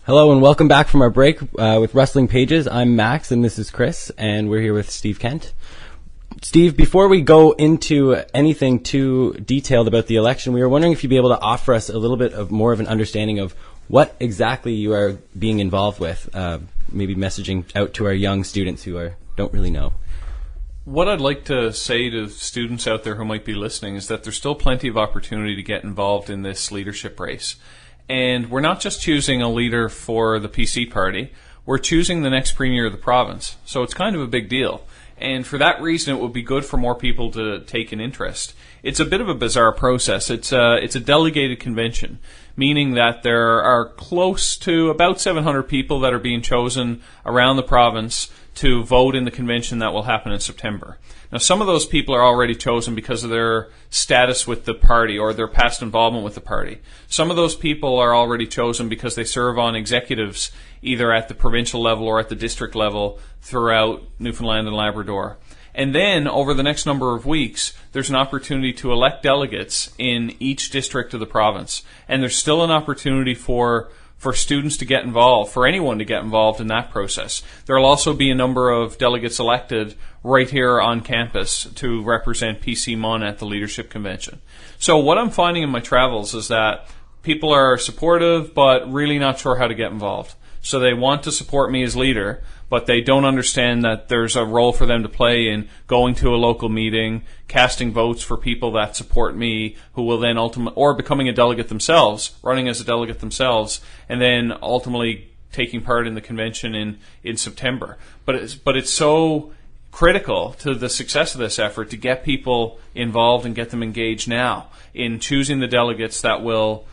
Hello and welcome back from our break with Rustling Pages. I'm Max and this is Chris, and we're here with Steve Kent. Steve, before we go into anything too detailed about the election, we were wondering if you'd be able to offer us a little bit of more of an understanding of what exactly you are being involved with, maybe messaging out to our young students who don't really know. What I'd like to say to students out there who might be listening is that there's still plenty of opportunity to get involved in this leadership race. And we're not just choosing a leader for the PC party, we're choosing the next premier of the province. So it's kind of a big deal. And for that reason, it would be good for more people to take an interest. It's a bit of a bizarre process. It's a delegated convention, meaning that there are close to about 700 people that are being chosen around the province to vote in the convention that will happen in September. Now, some of those people are already chosen because of their status with the party or their past involvement with the party. Some of those people are already chosen because they serve on executives either at the provincial level or at the district level throughout Newfoundland and Labrador. And then, over the next number of weeks, there's an opportunity to elect delegates in each district of the province. And there's still an opportunity for students to get involved, for anyone to get involved in that process. There will also be a number of delegates elected right here on campus to represent PC Mon at the Leadership Convention. So what I'm finding in my travels is that people are supportive but really not sure how to get involved. So they want to support me as leader, but they don't understand that there's a role for them to play in going to a local meeting, casting votes for people that support me, who will then ultimately, or becoming a delegate themselves, running as a delegate themselves, and then ultimately taking part in the convention in September. But it's so critical to the success of this effort to get people involved and get them engaged now in choosing the delegates that will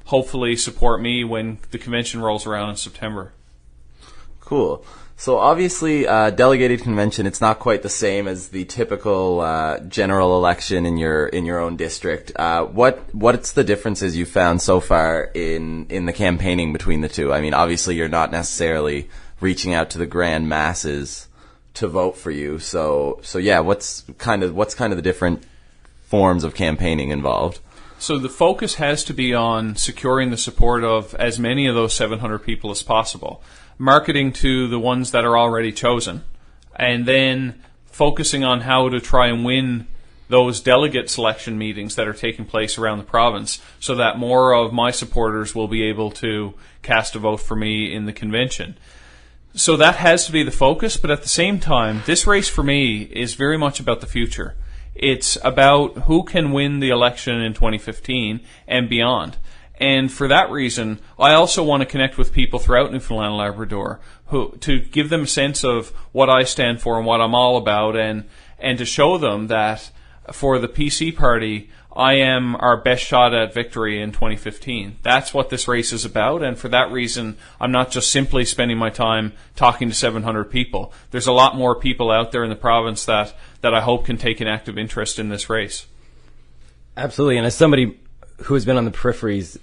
hopefully support me when the convention rolls around in September. Cool. So obviously, delegated convention, it's not quite the same as the typical general election in your own district. What's the differences you found so far in the campaigning between the two? I mean, obviously you're not necessarily reaching out to the grand masses to vote for you. So yeah, what's kind of the different forms of campaigning involved? So the focus has to be on securing the support of as many of those 700 people as possible, marketing to the ones that are already chosen, and then focusing on how to try and win those delegate selection meetings that are taking place around the province so that more of my supporters will be able to cast a vote for me in the convention. So that has to be the focus, but at the same time, this race for me is very much about the future. It's about who can win the election in 2015 and beyond. And for that reason, I also want to connect with people throughout Newfoundland and Labrador to give them a sense of what I stand for and what I'm all about, and to show them that for the PC party, I am our best shot at victory in 2015. That's what this race is about, and for that reason, I'm not just simply spending my time talking to 700 people. There's a lot more people out there in the province that I hope can take an active interest in this race. Absolutely, and as somebody who has been on the peripheries,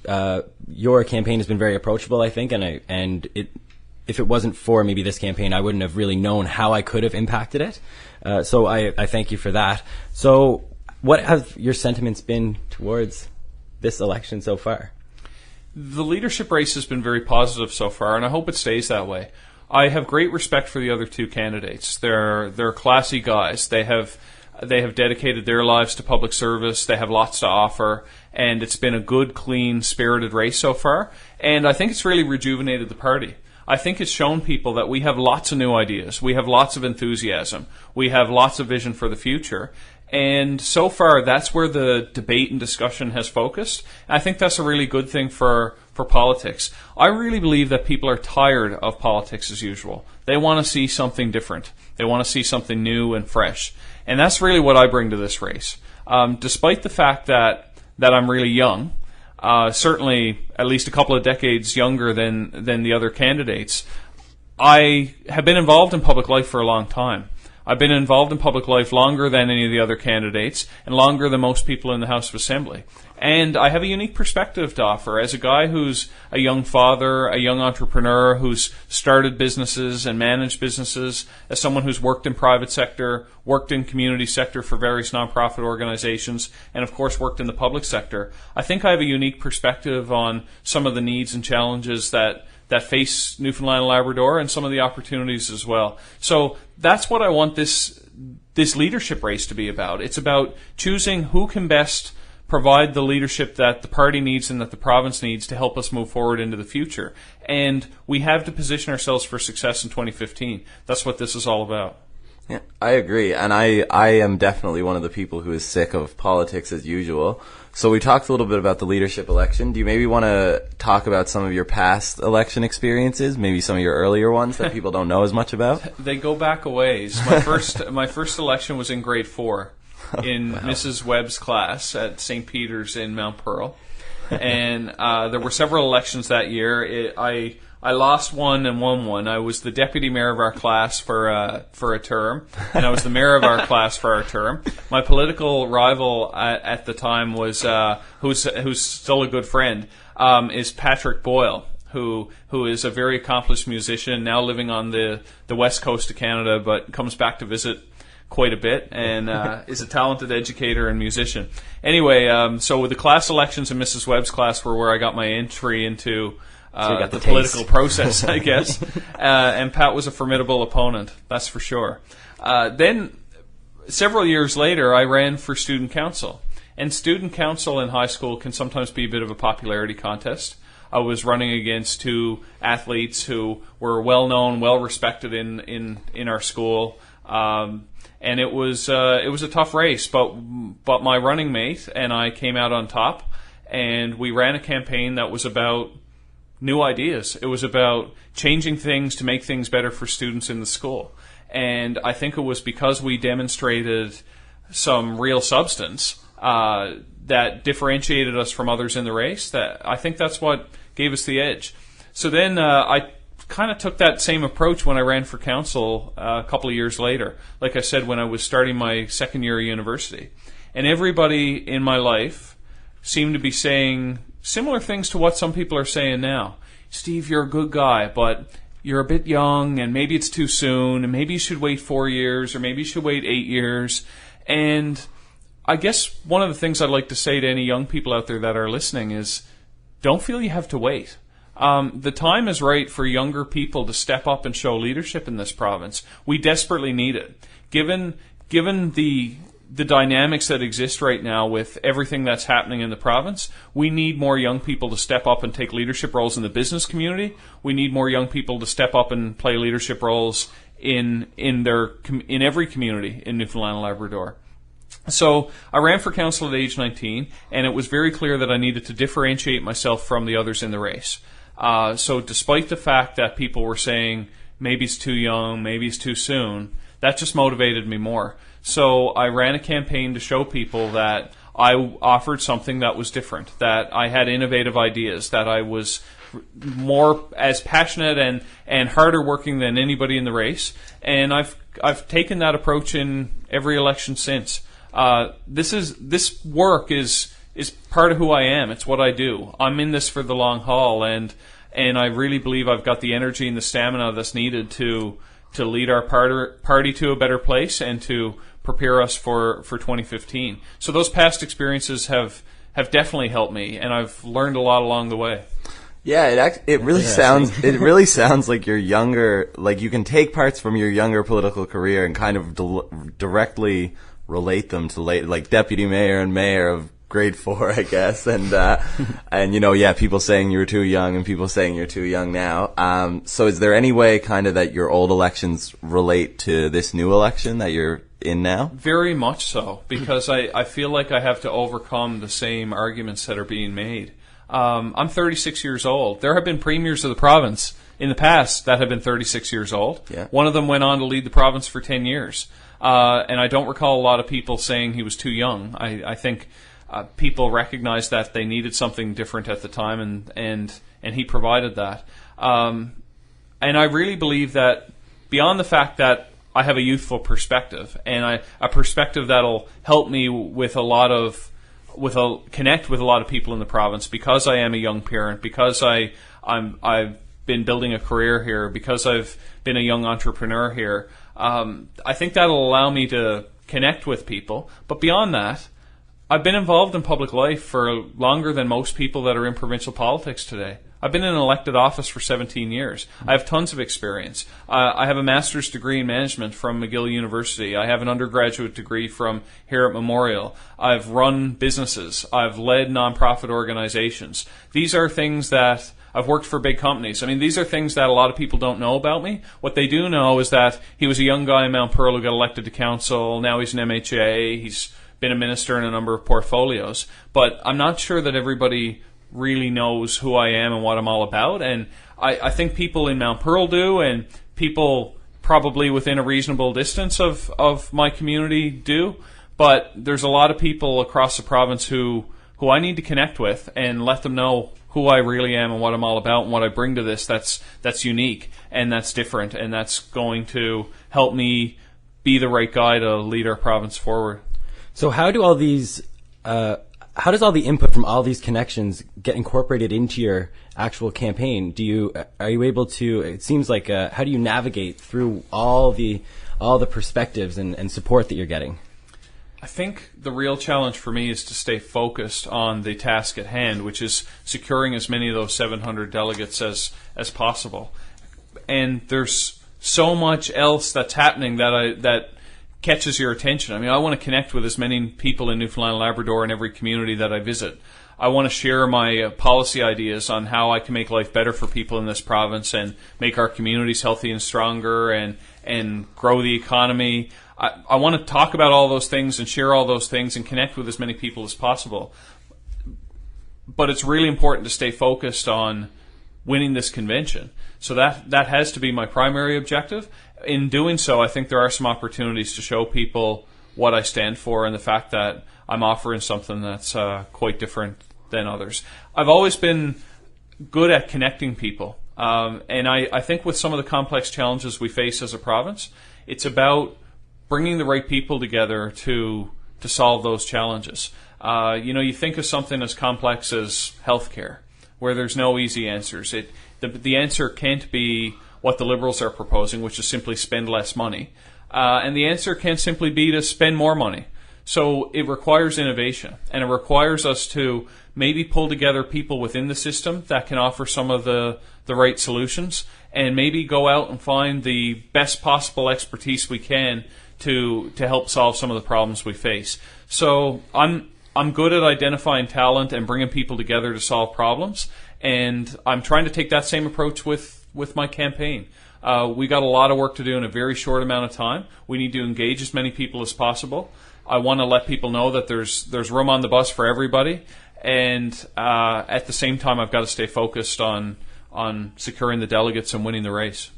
your campaign has been very approachable, I think, if it wasn't for maybe this campaign, I wouldn't have really known how I could have impacted it. So I thank you for that. So what have your sentiments been towards this election so far? The leadership race has been very positive so far, and I hope it stays that way. I have great respect for the other two candidates. They're classy guys. They have dedicated their lives to public service. They have lots to offer, and it's been a good, clean, spirited race so far. And I think it's really rejuvenated the party. I think it's shown people that we have lots of new ideas. We have lots of enthusiasm. We have lots of vision for the future. And so far, that's where the debate and discussion has focused. I think that's a really good thing for politics. I really believe that people are tired of politics as usual. They want to see something different. They want to see something new and fresh. And that's really what I bring to this race. Despite the fact that I'm really young, certainly at least a couple of decades younger than the other candidates, I have been involved in public life for a long time. I've been involved in public life longer than any of the other candidates and longer than most people in the House of Assembly. And I have a unique perspective to offer as a guy who's a young father, a young entrepreneur who's started businesses and managed businesses, as someone who's worked in private sector, worked in community sector for various nonprofit organizations, and of course worked in the public sector. I think I have a unique perspective on some of the needs and challenges that that face Newfoundland and Labrador, and some of the opportunities as well. So that's what I want this leadership race to be about. It's about choosing who can best provide the leadership that the party needs and that the province needs to help us move forward into the future. And we have to position ourselves for success in 2015. That's what this is all about. Yeah, I agree. And I am definitely one of the people who is sick of politics as usual. So we talked a little bit about the leadership election. Do you maybe want to talk about some of your past election experiences, maybe some of your earlier ones that people don't know as much about? They go back a ways. My first election was in grade 4 in Mrs. Webb's class at St. Peter's in Mount Pearl. And there were several elections that year. I lost one and won one. I was the deputy mayor of our class for a term, and I was the mayor of our class for our term. My political rival at the time was who's still a good friend, is Patrick Boyle, who is a very accomplished musician, now living on the west coast of Canada, but comes back to visit quite a bit, and is a talented educator and musician. Anyway, so with the class elections in Mrs. Webb's class were where I got my entry into the political process, I guess. And Pat was a formidable opponent, that's for sure. Then, several years later, I ran for student council. And student council in high school can sometimes be a bit of a popularity contest. I was running against two athletes who were well-known, well-respected in our school. And it was a tough race, but my running mate and I came out on top, and we ran a campaign that was about new ideas. It was about changing things to make things better for students in the school. And I think it was because we demonstrated some real substance that differentiated us from others in the race, that I think that's what gave us the edge. So then I kind of took that same approach when I ran for council a couple of years later, like I said, when I was starting my second year of university. And everybody in my life seemed to be saying similar things to what some people are saying now. Steve, you're a good guy, but you're a bit young, and maybe it's too soon, and maybe you should wait 4 years, or maybe you should wait 8 years. And I guess one of the things I'd like to say to any young people out there that are listening is, don't feel you have to wait. The time is right for younger people to step up and show leadership in this province. We desperately need it. Given the dynamics that exist right now with everything that's happening in the province, we need more young people to step up and take leadership roles in the business community. We need more young people to step up and play leadership roles in every community in Newfoundland and Labrador. So I ran for council at age 19, and it was very clear that I needed to differentiate myself from the others in the race. So despite the fact that people were saying, maybe it's too young, maybe it's too soon, that just motivated me more. So I ran a campaign to show people that I offered something that was different, that I had innovative ideas, that I was more as passionate and harder working than anybody in the race. And I've taken that approach in every election since. This work is part of who I am. It's what I do. I'm in this for the long haul, and I really believe I've got the energy and the stamina that's needed to lead our party to a better place and to prepare us for 2015. So those past experiences have definitely helped me, and I've learned a lot along the way. Yeah, it really sounds like you're younger, like you can take parts from your younger political career and kind of directly relate them to like deputy mayor and mayor of grade 4, I guess, and people saying you were too young and people saying you're too young now. So is there any way kind of that your old elections relate to this new election that you're in now? Very much so, because I feel like I have to overcome the same arguments that are being made. I'm 36 years old. There have been premiers of the province in the past that have been 36 years old. Yeah. One of them went on to lead the province for 10 years. And I don't recall a lot of people saying he was too young. I think people recognized that they needed something different at the time, and he provided that. And I really believe that beyond the fact that I have a youthful perspective, and a perspective that'll help me connect with a lot of people in the province, because I am a young parent, because I've been building a career here, because I've been a young entrepreneur here. I think that'll allow me to connect with people. But beyond that, I've been involved in public life for longer than most people that are in provincial politics today. I've been in an elected office for 17 years. I have tons of experience. I have a master's degree in management from McGill University. I have an undergraduate degree from here at Memorial. I've run businesses. I've led nonprofit organizations. These are things that I've worked for big companies. I mean, these are things that a lot of people don't know about me. What they do know is that he was a young guy in Mount Pearl who got elected to council. Now he's an MHA. He's been a minister in a number of portfolios. But I'm not sure that everybody really knows who I am and what I'm all about. And I think people in Mount Pearl do, and people probably within a reasonable distance of my community do. But there's a lot of people across the province who I need to connect with and let them know who I really am and what I'm all about and what I bring to this that's unique and that's different and that's going to help me be the right guy to lead our province forward. So how do all these, how does all the input from all these connections get incorporated into your actual campaign? Are you able to, it seems like, how do you navigate through all the perspectives and support that you're getting? I think the real challenge for me is to stay focused on the task at hand, which is securing as many of those 700 delegates as possible. And there's so much else that's happening that catches your attention. I mean, I want to connect with as many people in Newfoundland and Labrador in every community that I visit. I want to share my policy ideas on how I can make life better for people in this province and make our communities healthy and stronger and grow the economy. I want to talk about all those things and share all those things and connect with as many people as possible. But it's really important to stay focused on winning this convention. So that has to be my primary objective. In doing so, I think there are some opportunities to show people what I stand for and the fact that I'm offering something that's quite different than others. I've always been good at connecting people. And I think with some of the complex challenges we face as a province, it's about bringing the right people together to solve those challenges. You think of something as complex as healthcare, where there's no easy answers. The answer can't be what the Liberals are proposing, which is simply spend less money. And the answer can't simply be to spend more money. So it requires innovation, and it requires us to maybe pull together people within the system that can offer some of the right solutions, and maybe go out and find the best possible expertise we can to help solve some of the problems we face. So I'm good at identifying talent and bringing people together to solve problems, and I'm trying to take that same approach with my campaign. We got a lot of work to do in a very short amount of time. We need to engage as many people as possible. I want to let people know that there's room on the bus for everybody, and at the same time, I've got to stay focused on securing the delegates and winning the race.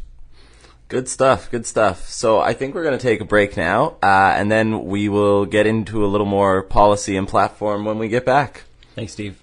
Good stuff, good stuff. So I think we're going to take a break now, and then we will get into a little more policy and platform when we get back. Thanks, Steve.